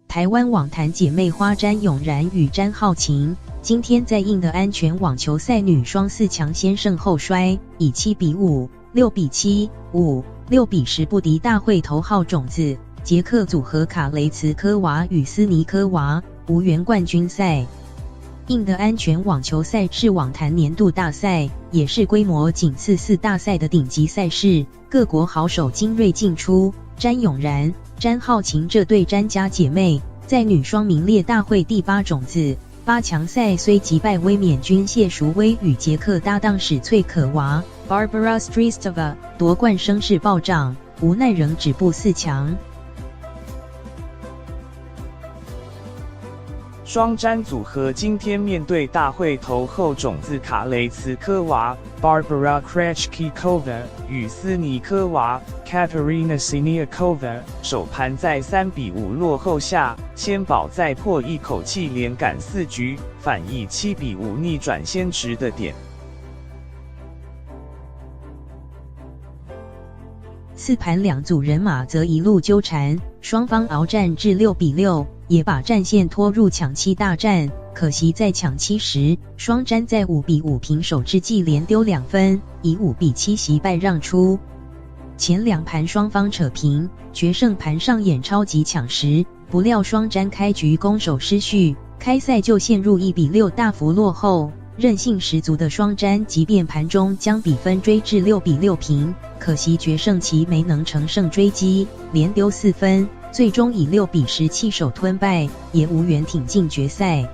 台湾网坛姐妹花詹咏然与詹皓晴今天在印的安全网球赛女双4强先胜后衰，以7比5、6比7、5、6比10不敌大会头号种子捷克组合卡雷茨科娃与斯尼科娃，无缘冠军赛。印的安全网球赛是网坛年度大赛，也是规模仅次4大赛的顶级赛事，各国好手精锐尽出。詹咏然、詹皓晴这对詹家姐妹，在女双名列大会第8种子。8强赛虽击败卫冕军谢淑薇与捷克搭档史翠可娃 Barbara Strycova 夺冠声势暴涨，无奈仍止步4强。双詹组合今天面对大会头后种子卡雷茨科娃 Barbara Krejcikova 与斯尼科娃 Katerina Siniakova 首盘在3比5落后下，先宝再迫一口气连赶4局，反以7比5逆转先持的点。4盘2组人马则一路纠缠，双方鏖战至6比6，也把战线拖入抢七大战。可惜在抢七时，双詹在5比5平手之际连丢2分，以5比7惜败让出。前2盘双方扯平，决胜盘上演超级抢时，不料双詹开局攻守失序，开赛就陷入1比6大幅落后。韧性十足的双詹即便盘中将比分追至6比6平，可惜决胜期没能乘胜追击，连丢4分，最终以6比10弃手吞败，也无缘挺进决赛。